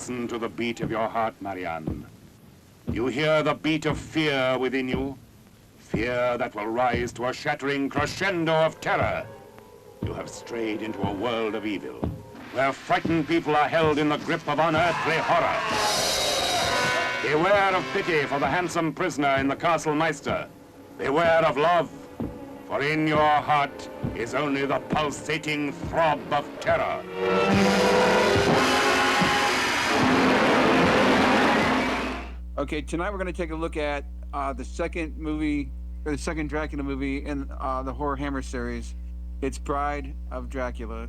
listen to the beat of your heart, Marianne. You hear the beat of fear within you, fear that will rise to a shattering crescendo of terror. You have strayed into a world of evil, where frightened people are held in the grip of unearthly horror. Beware of pity for the handsome prisoner in the Castle Meister. Beware of love, for in your heart is only the pulsating throb of terror. Okay, tonight we're going to take a look at the second Dracula movie in the Horror Hammer series. It's Brides of Dracula.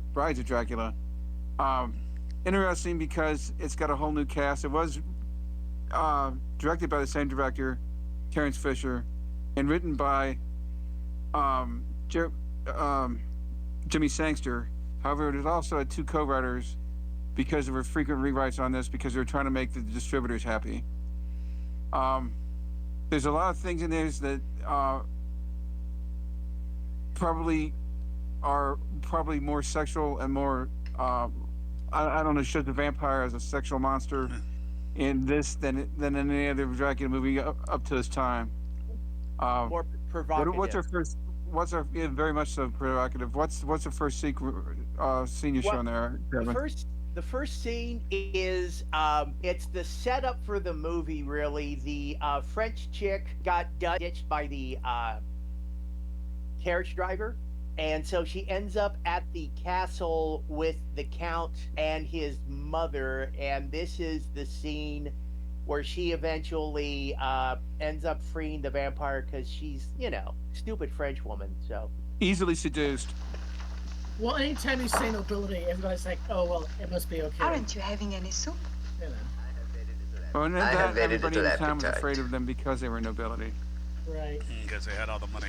Interesting because it's got a whole new cast. It was directed by the same director, Terrence Fisher, and written by Jimmy Sangster. However, it also had two co-writers because there were frequent rewrites on this because they were trying to make the distributors happy. There's a lot of things in this that probably are more sexual and more I don't know, shows the vampire as a sexual monster in this than in any other Dracula movie up to this time. More provocative. Yeah, very much so provocative. What's the first scene you're showing there, Kevin? The first scene is it's the setup for the movie. Really, the French chick got ditched by the carriage driver, and so she ends up at the castle with the Count and his mother, and this is the scene where she eventually ends up freeing the vampire because she's, stupid French woman, so. Easily seduced. Well, anytime you say nobility, everybody's like, oh, well, it must be okay. Aren't you having any soup? Well, and that everybody in the town was afraid of them because they were nobility. Right. Because they had all the money.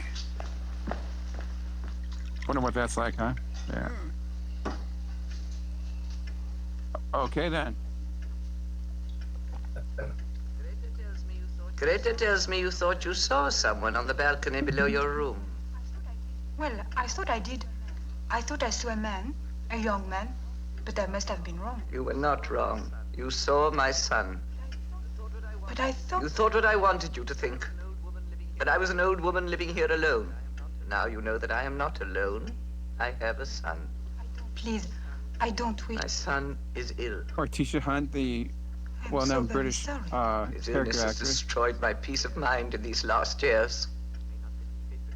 Wonder what that's like, huh? Yeah. Okay, then. Greta tells me you thought you saw someone on the balcony below your room. Well, I thought I did. I thought I saw a man, a young man, but I must have been wrong. You were not wrong. You saw my son. But I thought... You thought what I wanted you to think. That I was an old woman living here alone. Now you know that I am not alone. I have a son. Please, I don't wish... My son is ill. Artisha Hunt, the well-known British His character illness has actress. destroyed my peace of mind in these last years.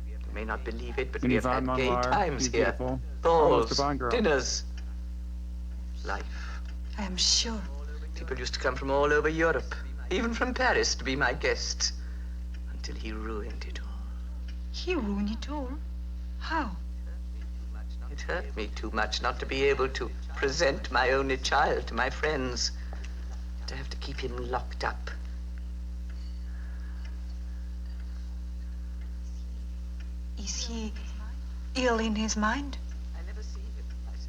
You may not believe it, but we have Yvonne had gay Monlar, times she's here. beautiful. Balls, the Bond girl. dinners, life. I am sure. People used to come from all over Europe, even from Paris, to be my guests, until he ruined it all. He ruined it all? How? It hurt me too much not to be able to present my only child to my friends, to have to keep him locked up. Is he ill in his mind?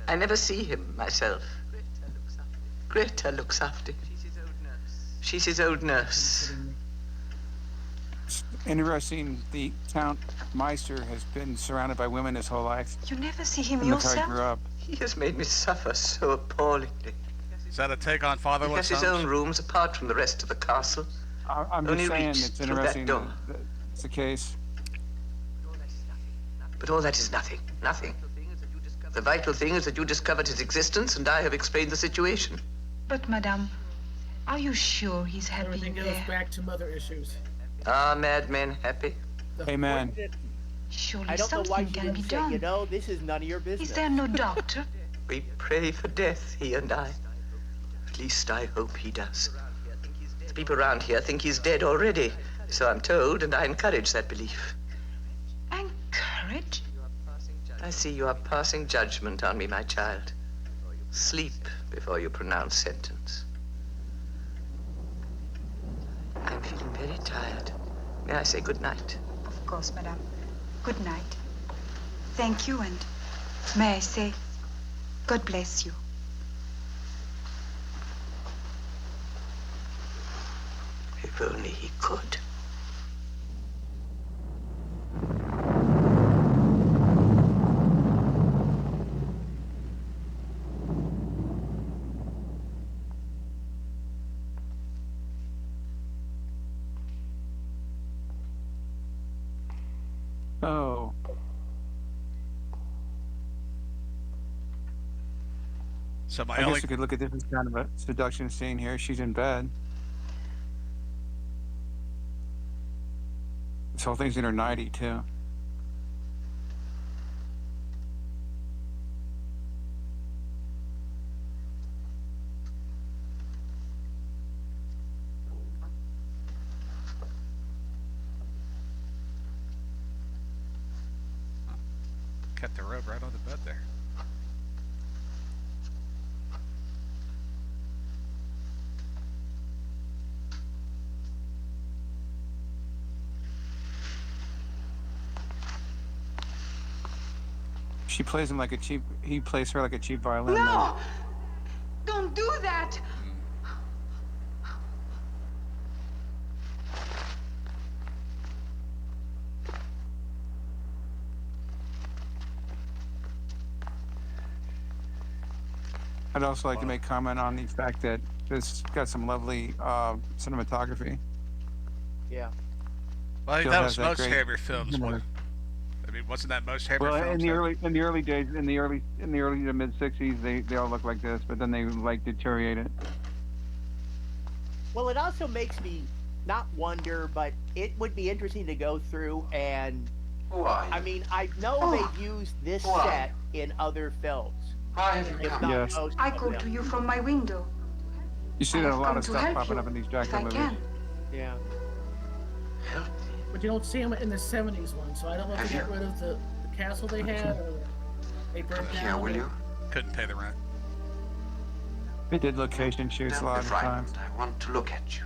I never see him myself. Greta looks after him. She's his old nurse. Interesting, the Count Meister has been surrounded by women his whole life. You never see him From the time he grew yourself? up. He has made me suffer so appallingly. Is that a take on Father He has his own rooms apart from the rest of the castle. I'm Only just saying reached it's through that interesting door. that it's the case. But all that is nothing, nothing. The vital thing is that you discovered his existence and I have explained the situation. But, Madame, are you sure he's happy Everything in goes there? back to mother issues. Are madmen happy? Amen. Surely I don't know why something she can be didn't say, done. this is none of your business. Is there no doctor? We pray for death, he and I. At least I hope he does. The people around here think he's dead already. So I'm told, and I encourage that belief. Encourage? I see you are passing judgment on me, my child. Sleep before you pronounce sentence. I'm feeling very tired. May I say good night? Of course, Madame. Good night. Thank you, and may I say, God bless you. If only he could. Oh, So my I only guess we could look at this as kind of a seduction scene here. She's in bed. This whole thing's in her 90 too. kept the rope right on the bed there. She plays him like a cheap. He plays her like a cheap violin. though. No! Don't do that! I'd also like to make comment on the fact that this got some lovely cinematography. Yeah. Well, I think Still that has was that most great- Hammer films. I mean, wasn't that most Hammer Well, films? in the early days, in the early to mid '60s, they all look like this, but then they like deteriorated. Well, it also makes me not wonder, but it would be interesting to go through and. Why? I mean, I know they've used this Why? set in other films. Why have you If come? not Yes. most I of call them. to you from my window. You see I that a have lot come of to stuff help popping you, up in these if Dracula I movies. can. Yeah. Help me. But you don't see them in the 70s one, so I don't know if they Have got rid of the castle they had or they burned Come down. here, will or- you? Couldn't pay the rent. They did location shoots a Don't lot be of times. frightened. I want to look at you.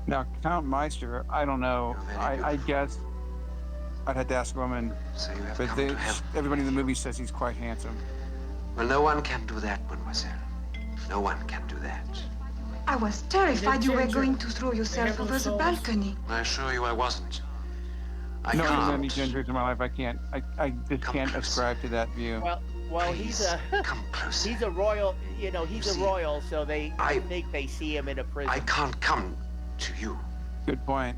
Now, Count Meister, I don't know. You're very I beautiful. guess I'd have to ask a woman, So you have but come to help. everybody in the movie says he's quite handsome. Well, no one can do that, mademoiselle. No one can do that. I was terrified you were Ginger. going to throw They yourself have over those the souls. balcony. I assure you I wasn't. I No, can't. many gingers in my life, I can't. I just Come can't closer. ascribe to that view. Well, he's Please, a come closer. he's a royal. You know, he's You a see, royal, so I I- think they see him in a prison. I can't come to you. Good point.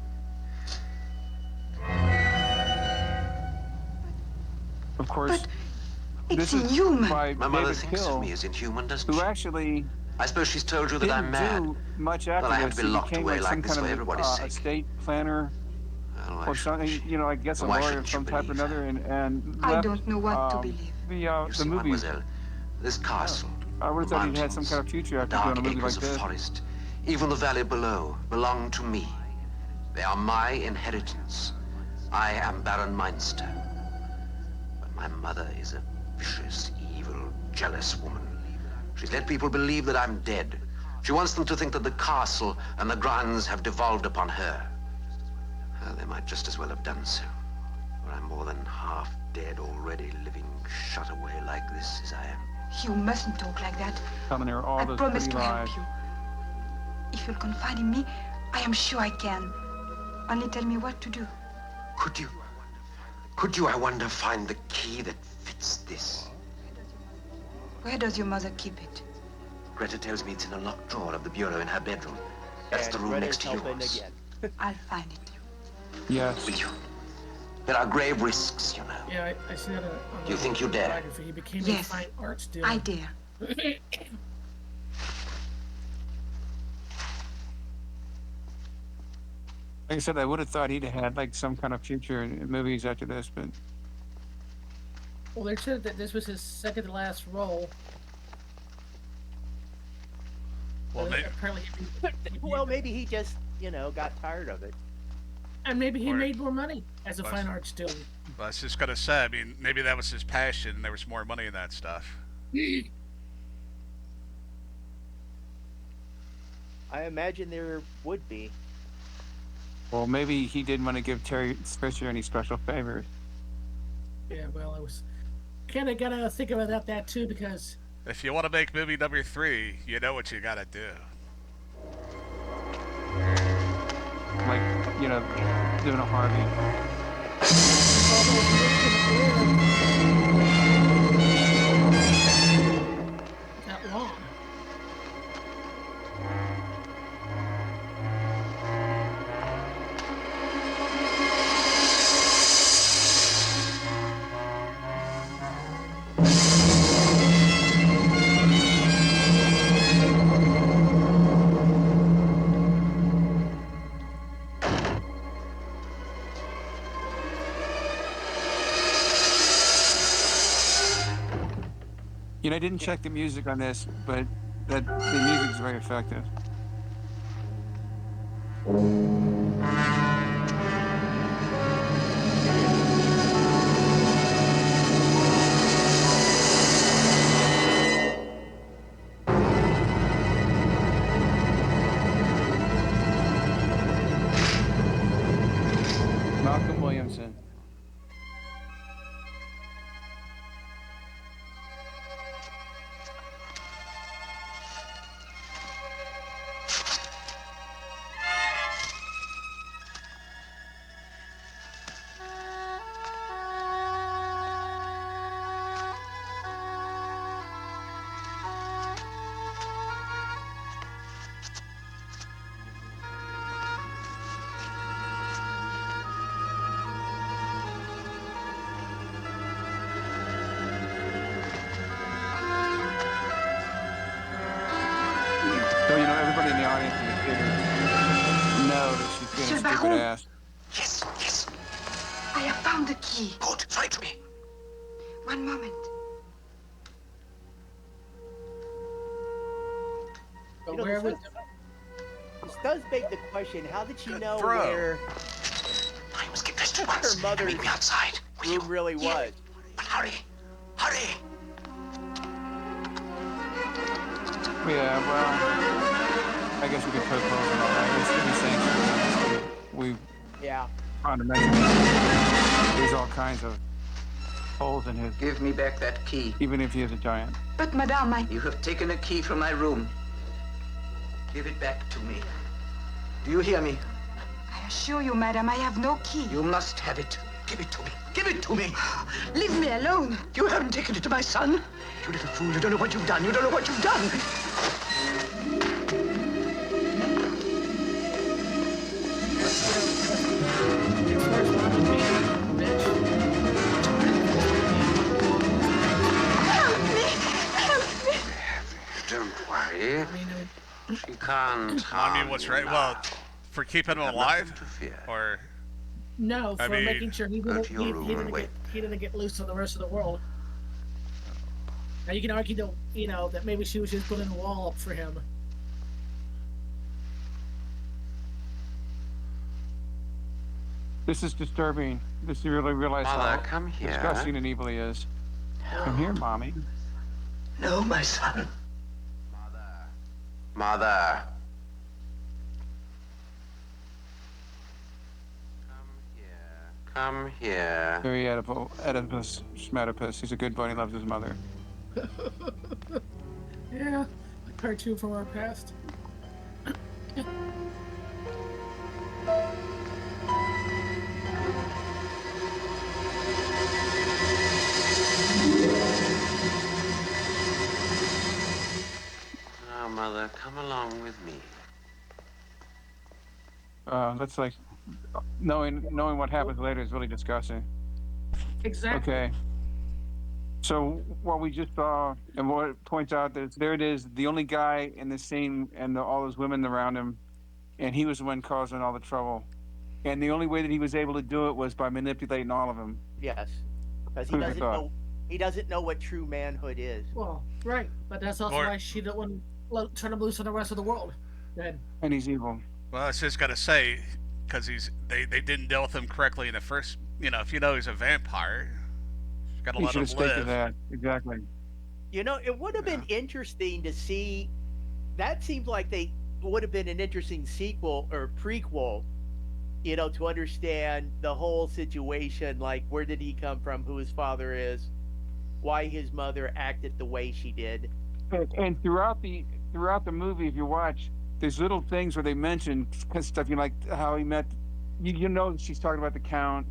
Of course, But it's this is inhuman. by My mother David thinks Hill, of me as inhuman, doesn't who she? actually I suppose she's told you that I'm didn't mad. do much after Well, I have this. to be He locked became away like like some this kind for of everybody's sake. estate planner Well, why or something. shouldn't You know, I guess a Why lawyer of shouldn't you some type or believe another, and I left, don't know what to believe. You the see, movie. mademoiselle, this castle, I would have the thought he'd had some mountains, kind of future the after doing dark a movie acres like of this. forest, even the valley below, belong to me. They are my inheritance. I am Baron Meinster. But my mother is a vicious, evil, jealous woman. She's let people believe that I'm dead. She wants them to think that the castle and the grounds have devolved upon her. Well, they might just as well have done so. For I'm more than half dead already, living shut away like this as I am. You mustn't talk like that. Telling her all I those promise pretty to lies. help you. If you'll confide in me, I am sure I can. Only tell me what to do. Could you, I wonder, find the key that fits this? Where does your mother keep it? Greta tells me it's in a locked drawer of the bureau in her bedroom. That's And the room Greta's next to helping yours. again. I'll find it. Yes. Will you? There are grave risks, you know. Yeah, I see that on Do you think you dare? biography. He became a Yes, fine arts dealer. I dare. Like I said, I would have thought he'd have had like some kind of future in movies after this, but Well, they said that this was his second to last role. Well, But maybe, apparently, Well, maybe he just got tired of it. and maybe he Or- made more money as a Well, fine arts dealer. I was just gonna say. I mean, maybe that was his passion. And there was more money in that stuff. I imagine there would be. well, maybe he didn't want to give Terry Fisher any special favors. Yeah, well, I was kind of gotta think about that too because If you want to make movie number 3, you know what you gotta do. Like, doing a Harvey. that long. I didn't check the music on this, but the music is very effective. Malcolm Williamson. So, everybody in the audience in the theater know that she's being a Monsieur stupid Baron. ass. Yes, yes. I have found the key. Good. Show it to me. One moment. But You know, where was this does beg the question: how did she Good know throw. where I must get dressed at her once. mother's Meet me outside. Will you? room really was? But hurry. Hurry. Yeah, well, I guess we could put clothes and all that. It's pretty sanctioned. We Yeah. found to mention there's all kinds of holes in his, Give me back that key. even if he is a giant. But, madame, You have taken a key from my room. Give it back to me. Do you hear me? I assure you, madame, I have no key. You must have it. Give it to me. Give it to me. Leave me alone. You haven't taken it to my son. You little fool. You don't know what you've done. You don't know what you've done. Don't worry. She can't I harm mean, what's you right? now. Well, for keeping him Have alive, nothing to fear. or no I for mean, making sure he go didn't, to your room and wait. he didn't get loose on the rest of the world. Now you can argue that that maybe she was just putting a wall up for him. This is disturbing. This is really realize Mother, how come here. disgusting and evil he is. Come here, mommy. No, my son. Mother. Come here. Very Oedipus Schmetipus. He's a good boy. He loves his mother. Yeah, a cartoon from our past. Now, Mother, come along with me. That's like knowing what happens later is really disgusting. Exactly. Okay. So what we just saw, and what it points out that there it is, the only guy in the scene, and all those women around him, and he was the one causing all the trouble. And the only way that he was able to do it was by manipulating all of them. Yes. Because he Who'd have doesn't thought? know. He doesn't know what true manhood is. Well, right, but that's also Or- why she didn't want to turn him loose on the rest of the world. Then And he's evil. well, it's just gotta say, because they didn't deal with him correctly in the first. If you know he's a vampire, you gotta He let should him have stayed to live. that. Exactly. It would have been interesting to see. That seems like they would have been an interesting sequel or prequel. To understand the whole situation, like where did he come from, who his father is, why his mother acted the way she did. And throughout the movie, if you watch, there's little things where they mention stuff. Like how he met. She's talking about the Count,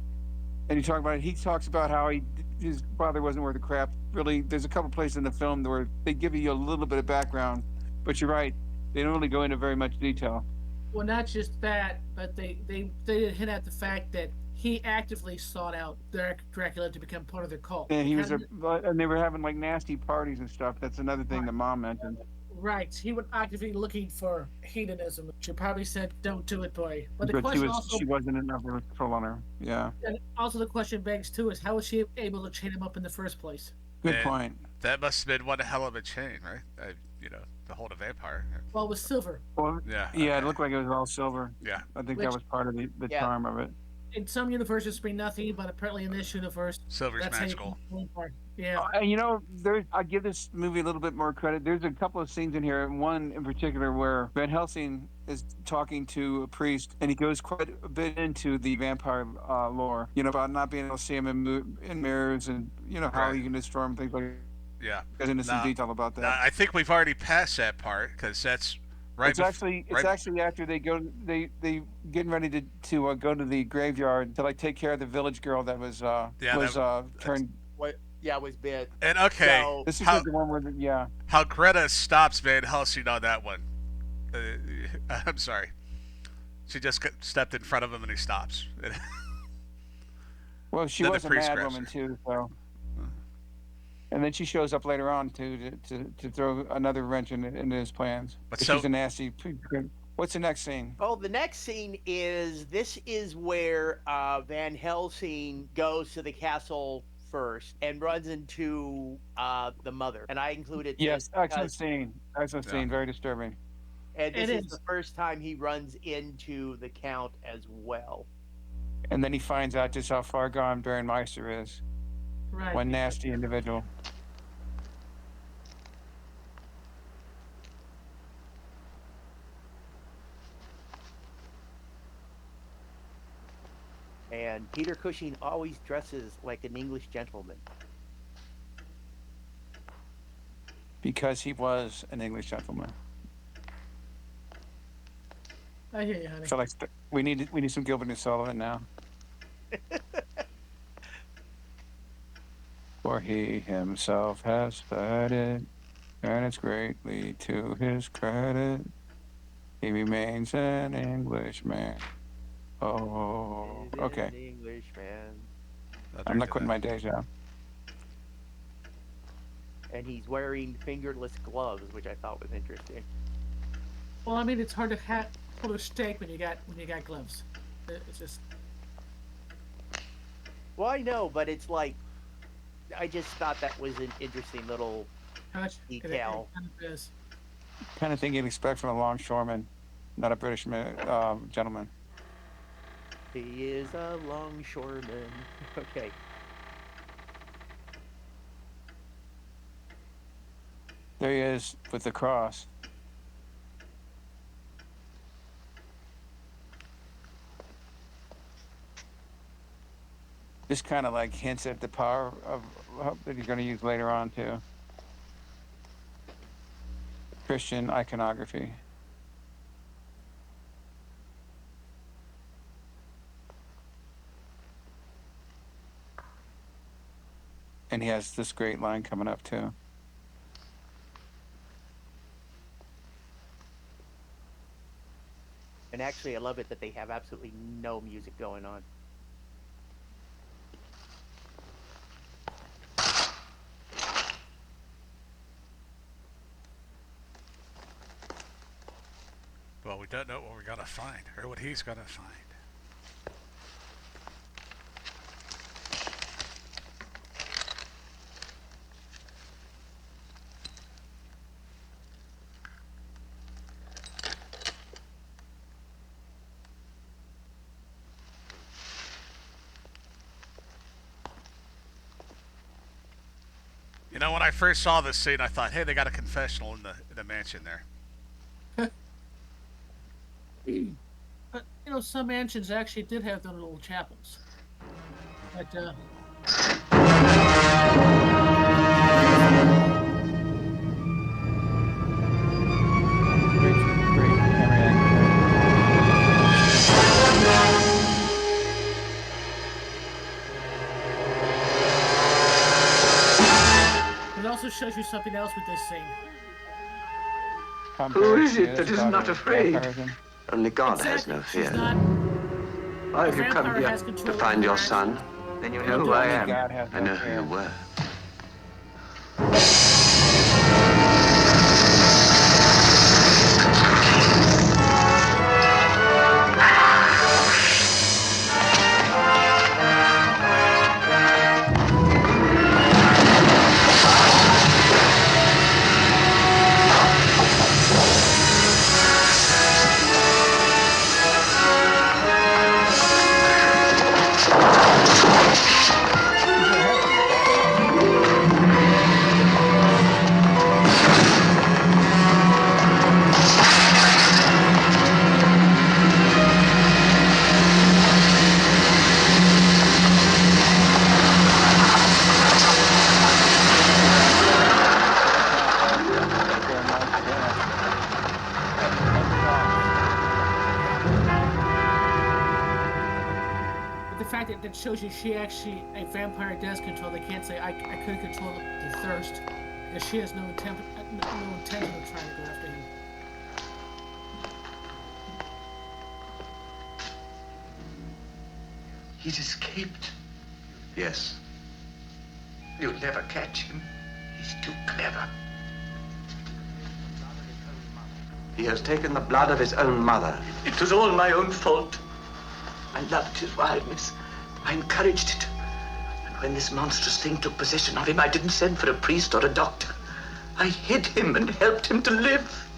and you talk about it. He talks about how his father wasn't worth a crap. Really, there's a couple places in the film where they give you a little bit of background, but you're right. They don't really go into very much detail. well, not just that, but they did hint at the fact that he actively sought out Dracula to become part of their cult. And he was Kinda- and they were having like nasty parties and stuff. That's another thing that Mom mentioned. Right, he was actively looking for hedonism. She probably said, "Don't do it, boy." But the But question also, she wasn't enough control on her. Yeah. and also the question begs too, is how was she able to chain him up in the first place? Good And point. that must have been one hell of a chain, right? To hold a vampire. Well, it was silver. Well, Yeah. yeah, it Okay. looked like it was all silver. Yeah. I think that Which was part of the Yeah. charm of it. in some universes mean nothing, but apparently in this universe, Silver's that's how you magical. can part. Yeah. And I give this movie a little bit more credit. There's a couple of scenes in here, one in particular where Van Helsing is talking to a priest, and he goes quite a bit into the vampire lore. About not being able to see him in mirrors, and how Right. you can destroy him, things like that. Yeah. Goes into some Now, detail about now, that. I think we've already passed that part because that's right. It's actually after they go, they getting ready to go to the graveyard to take care of the village girl that was turned. What? Yeah, it was bit. And okay, So This is how the one where how Greta stops Van Helsing on that one. I'm sorry. She just stepped in front of him and he stops. Well, she Then was the a priest mad grabs woman her. too, so. And then she shows up later on too to throw another wrench into his plans. But She's a nasty. What's the next scene? Oh, the next scene is where Van Helsing goes to the castle first and runs into the mother. And I included Yes, this excellent scene. Excellent Yeah. scene. Very disturbing. and this It is is. the first time he runs into the Count as well. And then he finds out just how far gone Baron Meister is. Right. One nasty individual. And Peter Cushing always dresses like an English gentleman. Because he was an English gentleman. I hear you, honey. So we need some Gilbert and Sullivan now. For he himself has said it, and it's greatly to his credit. He remains an Englishman. Oh, Is okay. an Englishman. I'm not quitting my day job. And he's wearing fingerless gloves, which I thought was interesting. Well, I mean, it's hard to pull a steak when you got gloves. It's just. Well, I know, but it's like I just thought that was an interesting little Touch. detail. It kind of is. Kind of thing you'd expect from a longshoreman, not a British gentleman. He is a longshoreman. Okay. There he is with the cross. This kind of hints at the power of that he's going to use later on too. Christian iconography. And he has this great line coming up too. And actually, I love it that they have absolutely no music going on. Well, we don't know what we're gonna find or what he's gonna find. When I first saw this scene, I thought, hey, they got a confessional in the mansion there. But some mansions actually did have their little chapels. But Great camera angle. it also shows you something else with this scene. Who is it that is not afraid? Only God has Exactly. no She's fear. not. Why A have you come vampire here? has control To of find her your actions. son, Then you know who I am. God has I no know who fear. you were. she actually a vampire does control. They can't say I could control the thirst because she has no intention of trying to go after him. He's escaped. Yes. You'll never catch him. He's too clever. He has taken the blood of his own mother. It was all my own fault. I loved his wildness. I encouraged it. And when this monstrous thing took possession of him, I didn't send for a priest or a doctor. I hid him and helped him to live.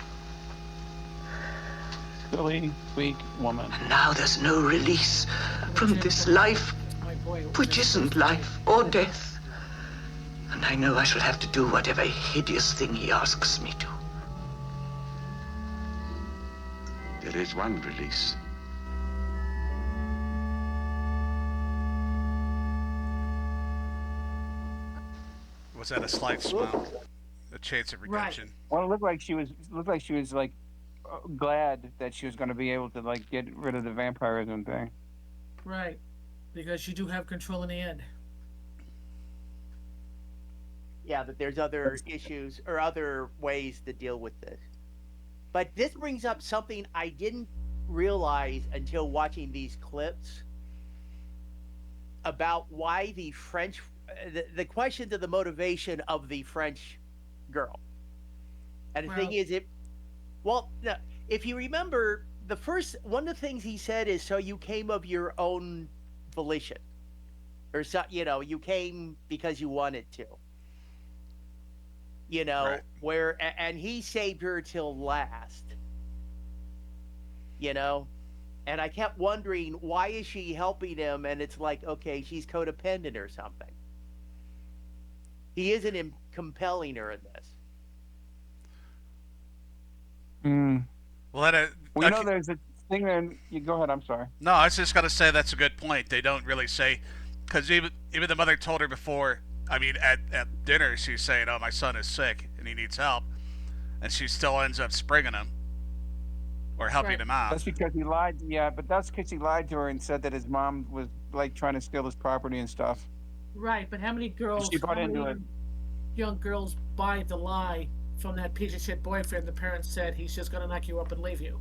Silly, weak woman. And now there's no release from this life, which isn't life or death. And I know I shall have to do whatever hideous thing he asks me to. There is one release. Was that a slight smile? A chance of redemption. Well, it looked like she was like glad that she was going to be able to like get rid of the vampirism thing. Right, because you do have control in the end. Yeah, that there's other issues or other ways to deal with this. But this brings up something I didn't realize until watching these clips about why the French, the question to the motivation of the French girl. And the thing is, if you remember, one of the things he said is, so you came of your own volition. Or, so, you came because you wanted to. Right. And he saved her till last, and I kept wondering, why is she helping him? And it's like, okay, she's codependent or something. He isn't compelling her in this. Well, there's a thing there. You go ahead. I'm sorry. No, I was just gonna say that's a good point. They don't really say, because even the mother told her before. I mean, at dinner, she's saying, "Oh, my son is sick and he needs help," and she still ends up springing him or helping him out. That's because he lied. Yeah, but that's because he lied to her and said that his mom was like trying to steal his property and stuff. Right, but how many girls? She bought into it. Young girls buy the lie from that piece of shit boyfriend. The parents said he's just gonna knock you up and leave you.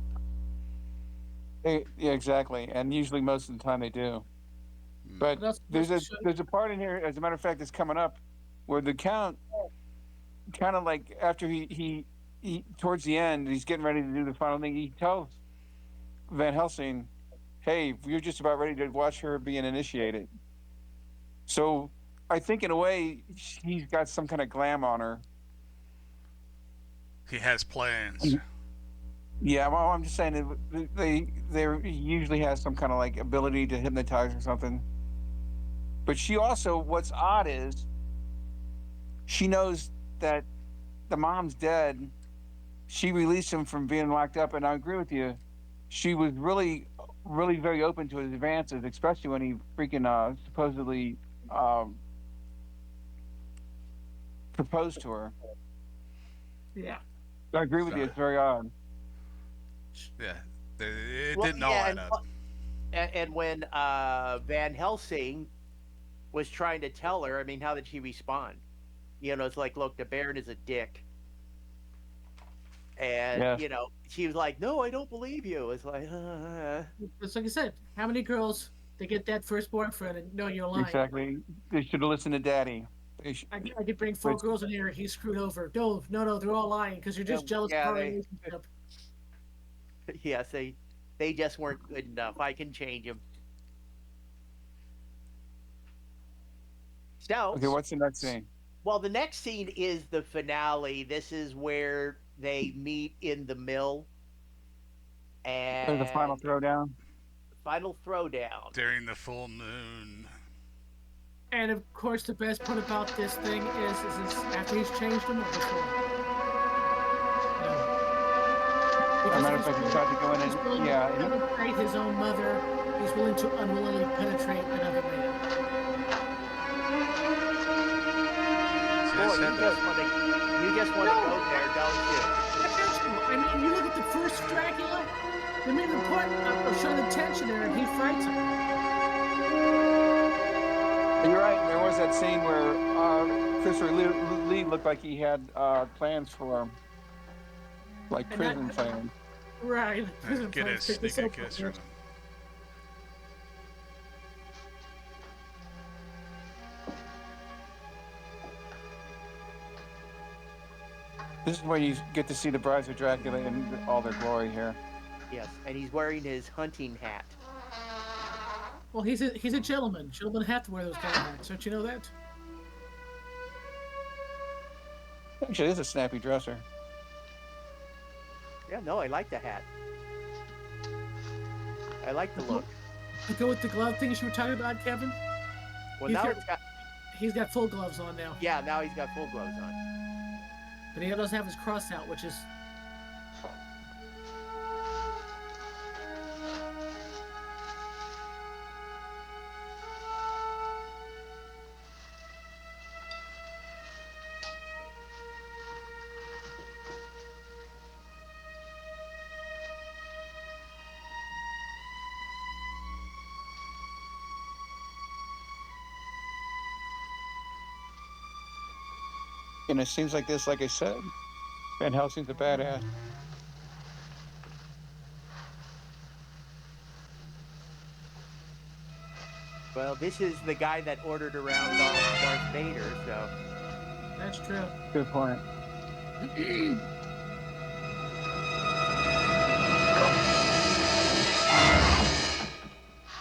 Yeah, exactly. And usually, most of the time, they do. But there's a part in here, as a matter of fact, that's coming up, where the Count, kind of like after he towards the end, he's getting ready to do the final thing. He tells Van Helsing, "Hey, you're just about ready to watch her being initiated." So I think in a way he's got some kind of glam on her. He has plans. Yeah, well, I'm just saying they usually has some kind of like ability to hypnotize or something. But she also, what's odd is, she knows that the mom's dead. She released him from being locked up, and I agree with you. She was really, really very open to his advances, especially when he freaking supposedly proposed to her. Yeah. I agree with you. It's very odd. Yeah, it didn't all add up. And when Van Helsing was trying to tell her, I mean, how did she respond? It's like, look, the Baron is a dick. And, she was like, no, I don't believe you. It's like, It's like I said, how many girls, they get that first boyfriend and know you're lying. Exactly. They should have listened to Daddy. I could bring 4 girls in here, he's screwed over. No, they're all lying because you're just jealous of our relationship. Yes, they just weren't good enough. I can change them. So, okay, what's the next scene? Well, the next scene is the finale. This is where they meet in the mill. And the final throwdown. Final throwdown. During the full moon. And of course, the best part about this thing is after he's changed them or before? As a matter of fact, he's about to go in and penetrate his own mother. He's willing to unwillingly penetrate another man. Boy, you just want to go there, don't you? I mean, you look at the first Dracula. They made an important of showing the tension there, and he fights him. was that scene where Christopher Lee looked like he had plans for him, like And prison that- plans. Right. Prison Get a plans picked this sneak a up. kiss from him. This is where you get to see the Brides of Dracula in all their glory here. Yes, and he's wearing his hunting hat. Well, he's a gentleman. Gentlemen have to wear those kind of hats. Don't you know that? Actually, it is a snappy dresser. Yeah, no, I like the hat. I like the look. To go with the glove things you were talking about, Kevin. Well, He's now got- it's got. He's got full gloves on now, Yeah, now he's got full gloves on. but he doesn't have his cross out, which is And it seems like this, like I said, Van Helsing's a badass. Well, this is the guy that ordered around Darth Vader, so. that's true. Good point.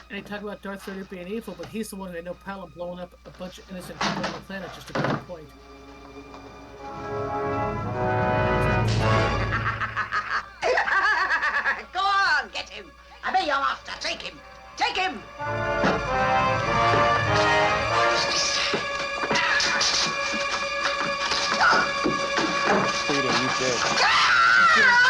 And they talk about Darth Vader being evil, but he's the one who had no problem blowing up a bunch of innocent people on the planet just to prove a point. Go on, get him. I be your master. Take him. Take him. Frida, you did.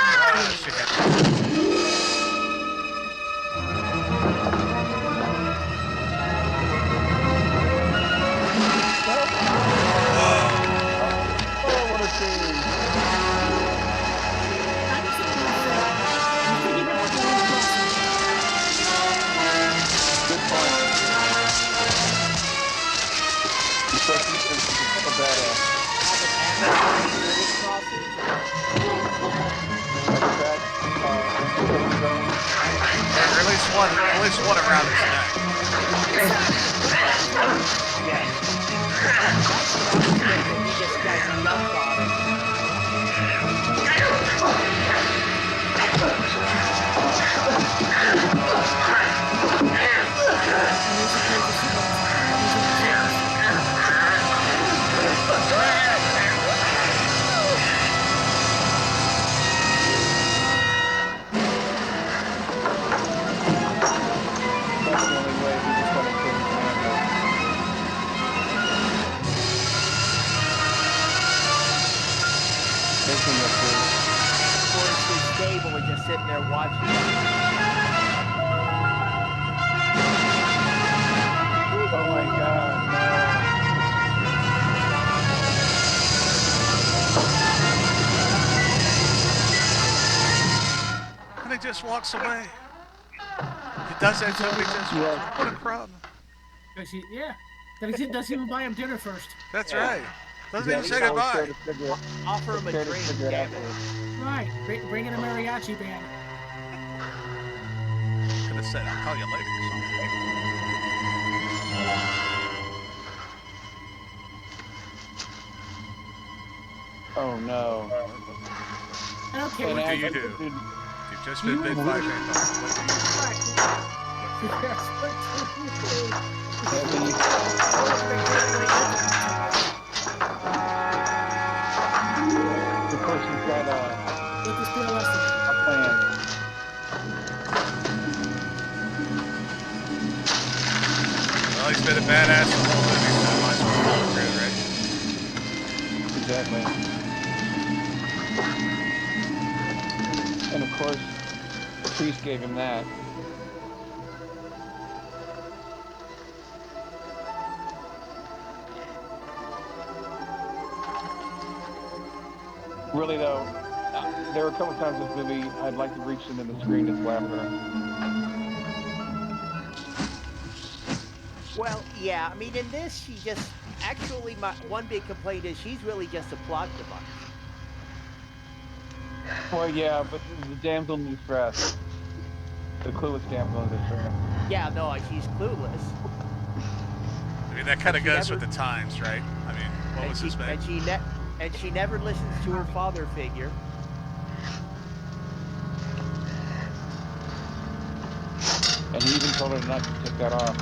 Oh, what a scene. Good point. Especially since he's a badass. Like that, Or at least one around his neck. He just got jumped on it. that's the only way he was going to kill his man. Making it through. Of course, his stable is just sitting there watching him. Oh my God, And he just walks away. He does that to him, he just Yeah. what a crumb. Yeah. Doesn't even buy him dinner first. That's Yeah. right. Doesn't no. even say goodbye. Offer him a Shared a drink, cigarette damn it. afterwards. Right. Bring in a mariachi band. Could have said, I'll call you later or Oh no. I don't care And What do what you as- do? dude, You've just been bit by a vampire. What do you do? the person's got Let this be a lesson. a plan. Well, he's been a badass the whole movie, so might as well follow through, right? Exactly. And of course, the priest gave him that. Really though, there were a couple times in this movie I'd like to reach into the screen to slap her. Well, yeah. I mean, in this, she just actually my one big complaint is she's really just a plot device. Well, yeah, but the damsel in distress, the clueless damsel in distress. Yeah, no, she's clueless, I mean, that kind and of she goes with never the times, right? I mean, what and was his name? she never listens to her father figure. And he even told her not to take that off.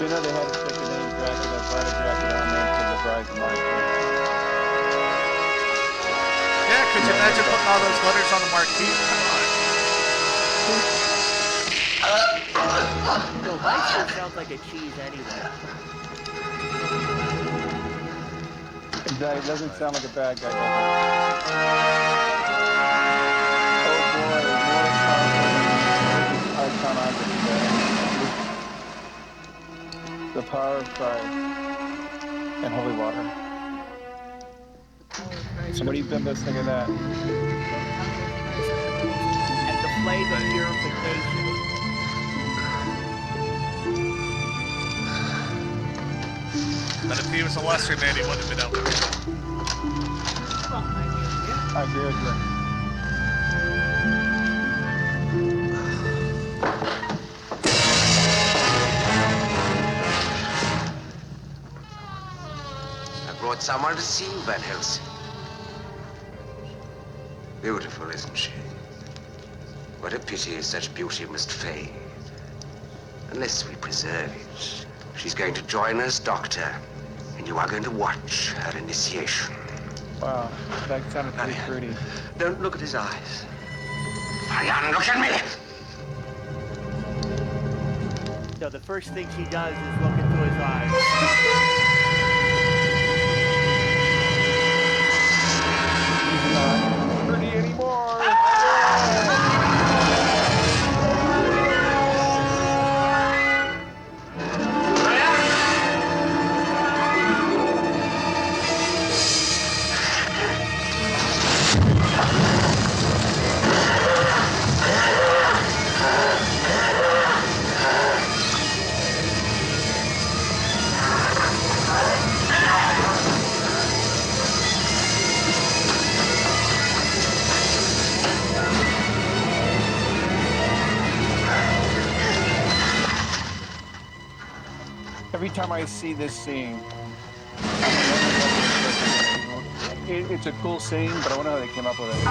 You know they had to stick the name Dracula, Bride of Dracula on there instead of the Bride's Monster. Yeah, could you imagine putting all those letters on the marquee? Come on. No, Meister sounds like a cheese anyway. Exactly, it doesn't sound like a bad guy, does it? Oh boy, more iconography there. The power of Christ and holy water. So what do you Bimbus think of that? And the flame of purification. But if he was a lesser man, he wouldn't have been able to. I agree with you. I brought someone to see you, Van Helsing. Beautiful, isn't she? What a pity such beauty must fade. Unless we preserve it. She's going to join us, Doctor, and you are going to watch her initiation. Wow, that sounded pretty pretty. Don't look at his eyes. Marianne, look at me! So the first thing she does is look into his eyes. He's not pretty anymore. Every time I see this scene, it's a cool scene, but I wonder how they came up with it. And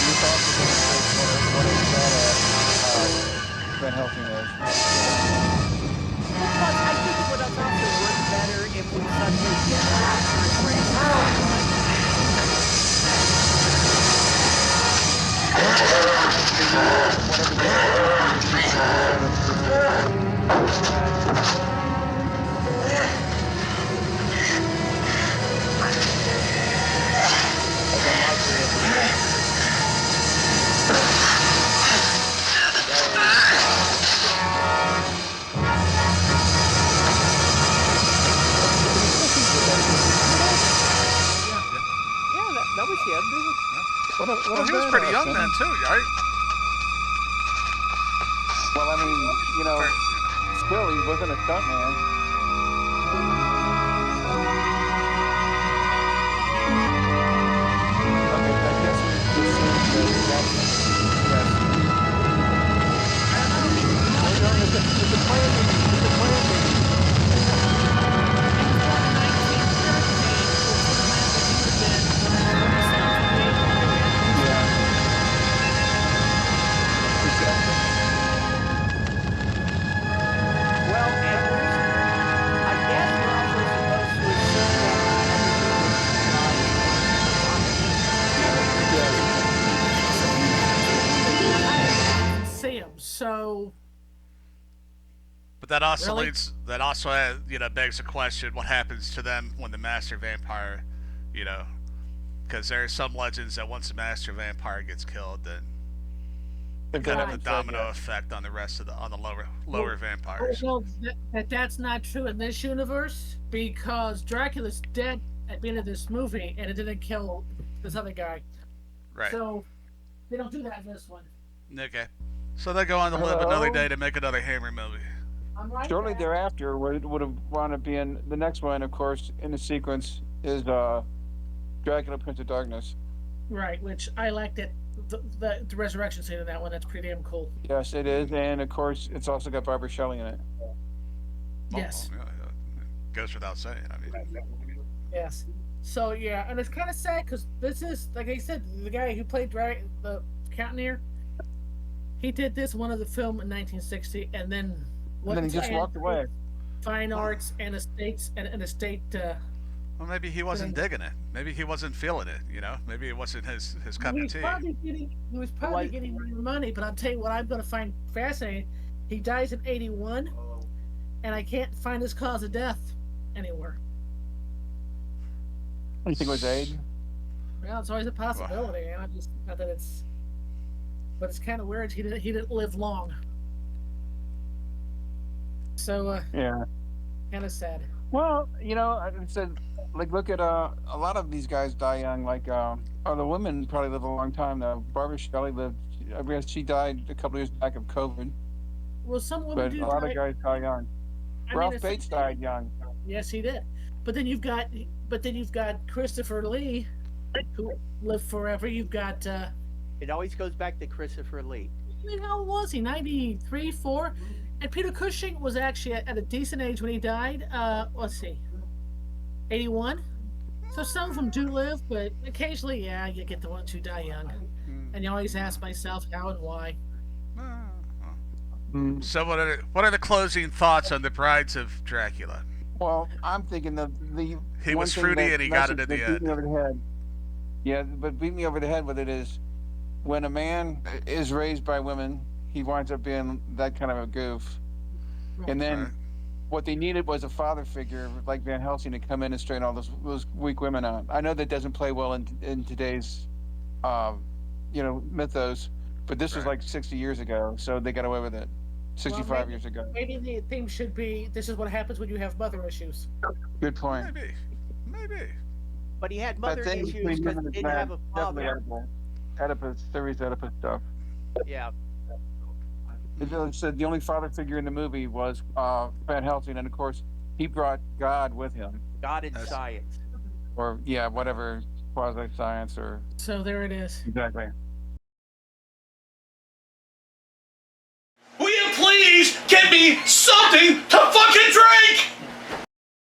this also demonstrates what a badass Van Helsing is. Plus, I think it would have also worked better if we suddenly get an actress raised to that was him. Well, he was pretty young then, too, right? Well, I mean, you know, still, he wasn't a stuntman. Okay, I guess we just assume that that's, yes. Well, no, it's a planting. It's a planting. Well, and I guess we're also supposed to assume that everything was So, But that also Really? leads. That also, begs the question: what happens to them when the master vampire, you know? Because there are some legends that once the master vampire gets killed, then If it they kind of a haven't said domino yet. effect on the rest of the lower well, vampires. well, that's not true in this universe because Dracula's dead at the end of this movie, and it didn't kill this other guy. Right. So they don't do that in this one. Okay. So they go on to live another Hello? day to make another Hammer movie. I'm right Shortly back. thereafter, would have wound up being the next one, of course, in the sequence is Dracula, Prince of Darkness. Right, which I liked it. The resurrection scene in that one, that's pretty damn cool. Yes, it is, and of course, it's also got Barbara Shelley in it. Yes. Goes without saying. I mean, Yes. So yeah, and it's kind of sad because this is, like I said, the guy who played the Cannoneer. He did this one of the film in 1960, and then And then he just walked away. Fine arts and estates and estate. well, maybe he wasn't Thing. digging it. Maybe he wasn't feeling it. Maybe it wasn't his cup He of was tea. probably getting more money, but I'll tell you what I'm going to find fascinating. He dies in '81, and I can't find his cause of death anywhere. You think it was AIDS? Well, it's always a possibility, and I just not that it's. But it's kind of weird. He didn't live long. So Yeah. kind of sad. Well, I said, like, look at a lot of these guys die young. Like, the women probably live a long time though. Barbara Shelley lived. I guess she died a couple years back of COVID. Well, some women But do a lot die. of guys die young. I mean, Ralph it's- Bates died young. Yes, he did. But then you've got Christopher Lee, who lived forever. You've got It always goes back to Christopher Lee. how old was he? 93, 4? And Peter Cushing was actually at a decent age when he died. Let's see, 81. So some of them do live, but occasionally, yeah, you get the ones who die young. And you always ask myself how and why. So what are the closing thoughts on the Brides of Dracula? Well, I'm thinking the He one was thing fruity that and he got it message in the that beat me end. over the head. Yeah, but beat me over the head with it is when a man is raised by women, he winds up being that kind of a goof. And then Right. what they needed was a father figure like Van Helsing to come in and straighten all those weak women out. I know that doesn't play well in today's, mythos, but this was Right. like 60 years ago, so they got away with it. 65 maybe- years ago. Maybe the theme should be: this is what happens when you have mother issues. Good point. Maybe. But he had That mother thing issues between because him he and his didn't dad, have a definitely father. Oedipus, series Oedipus stuff. Yeah. It said the only father figure in the movie was Van Helsing, and of course he brought God with him, God and That's- science. or whatever quasi science or So there it is. exactly. Will you please get me something to fucking drink?